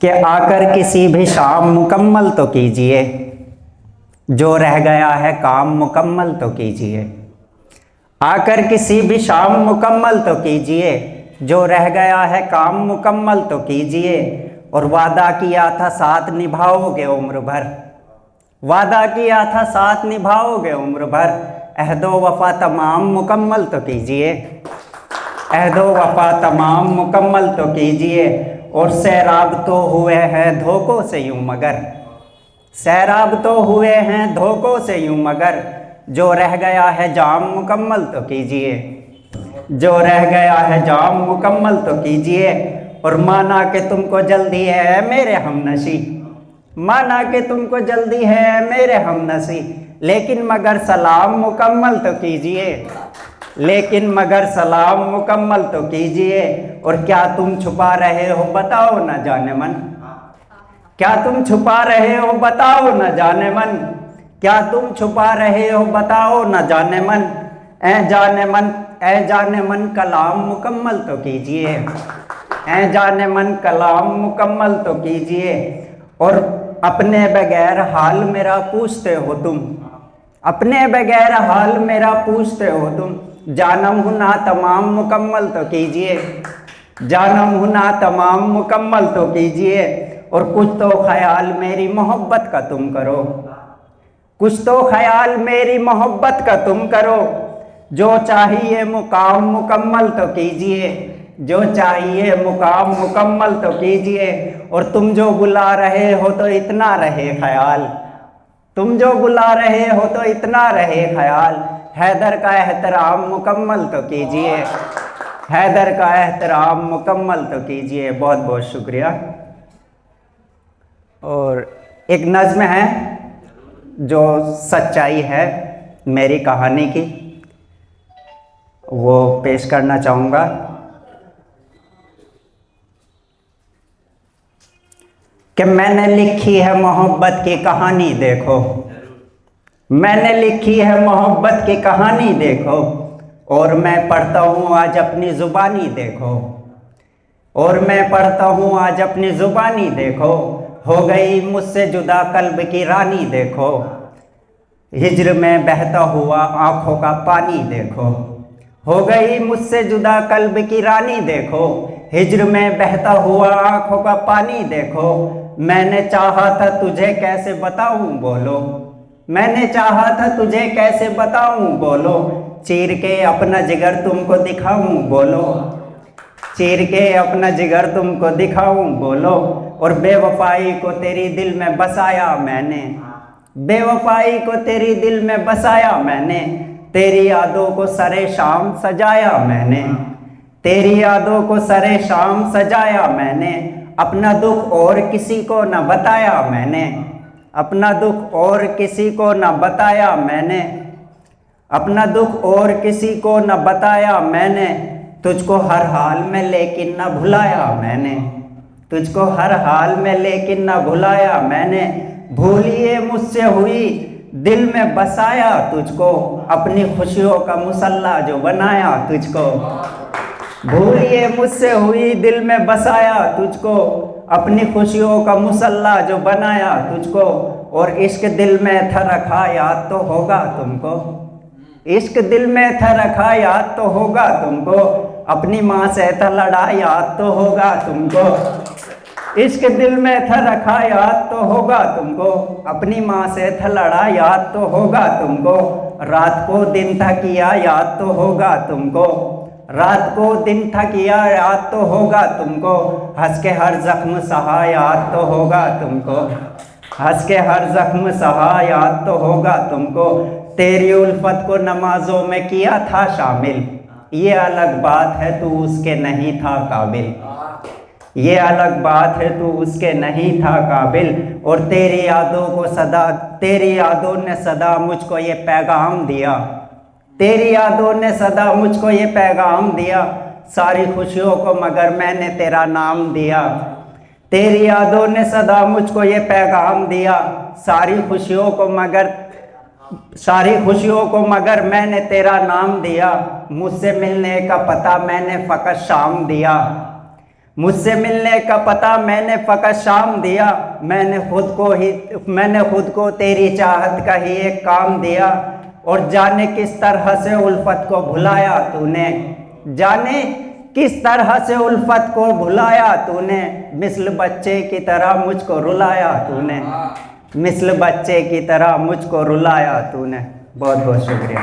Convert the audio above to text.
कि आकर किसी भी शाम मुकम्मल तो कीजिए, जो रह गया है काम मुकम्मल तो कीजिए। आकर किसी भी शाम मुकम्मल तो कीजिए, जो रह गया है काम मुकम्मल तो कीजिए। और वादा किया था साथ निभाओगे उम्र भर, वादा किया था साथ निभाओगे उम्र भर। अहदो वफा तमाम मुकम्मल तो कीजिए, अहदो वफा तमाम मुकम्मल तो कीजिए। और सैराब तो हुए हैं धोखों से यूं मगर, सैराब तो हुए हैं धोखों से यूं मगर। जो रह गया है जाम मुकम्मल तो कीजिए, जो रह गया है जाम मुकम्मल तो कीजिए। और माना कि तुमको जल्दी है मेरे हमनशी, माना कि तुमको जल्दी है मेरे हमनशी। लेकिन मगर सलाम मुकम्मल तो कीजिए, लेकिन मगर सलाम मुकम्मल तो कीजिए। और क्या तुम छुपा रहे हो बताओ न जाने मन, क्या तुम छुपा रहे हो बताओ न जाने मन। क्या तुम छुपा रहे हो बताओ न जाने मन। ऐ जाने मन, ऐ जाने मन कलाम मुकम्मल तो कीजिए, ऐ जाने मन कलाम मुकम्मल तो कीजिए। और अपने बगैर हाल मेरा पूछते हो तुम, अपने बगैर हाल मेरा पूछते हो तुम। जानम हुना तमाम मुकम्मल तो कीजिए, जानम हुना तमाम मुकम्मल तो कीजिए। और कुछ तो ख्याल मेरी मोहब्बत का तुम करो, कुछ तो ख्याल मेरी मोहब्बत का तुम करो। जो चाहिए मुकाम मुकम्मल तो कीजिए, जो चाहिए मुकाम मुकम्मल तो कीजिए। और तुम जो बुला रहे हो तो इतना रहे ख्याल, तुम जो बुला रहे हो तो इतना रहे ख्याल। हैदर का एहतराम मुकम्मल तो कीजिए, हैदर का एहतराम मुकम्मल तो कीजिए। बहुत बहुत शुक्रिया। और एक नज़्म है जो सच्चाई है मेरी कहानी की, वो पेश करना चाहूँगा। कि मैंने लिखी है मोहब्बत की कहानी देखो, मैंने लिखी है मोहब्बत की कहानी देखो। और मैं पढ़ता हूँ आज अपनी ज़ुबानी देखो, और मैं पढ़ता हूँ आज अपनी ज़ुबानी देखो। हो गई मुझसे जुदा कल्ब की रानी देखो, हिज्र में बहता हुआ आँखों का पानी देखो। हो गई मुझसे जुदा कल्ब की रानी देखो, हिज्र में बहता हुआ आँखों का पानी देखो। मैंने चाहा था तुझे कैसे बताऊं बोलो, मैंने चाहा था तुझे कैसे बताऊं बोलो। चीर के अपना जिगर तुमको दिखाऊं बोलो, चीर के अपना जिगर तुमको दिखाऊं बोलो। और बेवफाई को तेरी दिल में बसाया मैंने, बेवफाई को तेरी दिल में बसाया मैंने। तेरी यादों को सरे शाम सजाया मैंने, तेरी यादों को सरे शाम सजाया मैंने। अपना दुख और किसी को न बताया मैंने, अपना दुख और किसी को न बताया मैंने, अपना दुख और किसी को न बताया मैंने। तुझको हर हाल में लेकिन न भुलाया मैंने, तुझको हर हाल में लेकिन न भुलाया मैंने। भूलिए मुझसे हुई दिल में बसाया तुझको, अपनी खुशियों का मुसल्ला जो बनाया तुझको। भूलिए मुझसे हुई दिल में बसाया तुझको, अपनी खुशियों का मुसल्ला जो बनाया तुझको। और इश्क दिल में था रखा याद तो होगा तुमको, इश्क दिल में था रखा याद तो होगा तुमको। अपनी माँ से था लड़ा याद तो होगा तुमको, इश्क दिल में था रखा याद तो होगा तुमको। अपनी माँ से था लड़ा याद तो होगा तुमको। रात को दिन था किया याद तो होगा तुमको, रात को दिन था किया याद तो होगा तुमको। हंस के हर जख्म सहा याद तो होगा तुमको, हंस के हर जख्म सहा याद तो होगा तुमको। तेरी उल्फत को नमाजों में किया था शामिल, ये अलग बात है तू उसके नहीं था काबिल, ये अलग बात है तू उसके नहीं था काबिल। और तेरी यादों को सदा, तेरी यादों ने सदा मुझको ये पैगाम दिया, तेरी यादों ने सदा मुझको ये पैगाम दिया। सारी खुशियों को मगर मैंने तेरा नाम दिया, तेरी यादों ने सदा मुझको ये पैगाम दिया। सारी खुशियों को मगर, सारी खुशियों को मगर मैंने तेरा नाम दिया। मुझसे मिलने का पता मैंने फ़कत शाम दिया, मुझसे मिलने का पता मैंने फ़कत शाम दिया, मैंने खुद को तेरी चाहत का ही एक काम दिया। और जाने किस तरह से उल्फत को भुलाया तूने, जाने किस तरह से उल्फत को भुलाया तूने, मिसल बच्चे की तरह मुझको रुलाया तूने, मिसल बच्चे की तरह मुझको रुलाया तूने। बहुत बहुत शुक्रिया।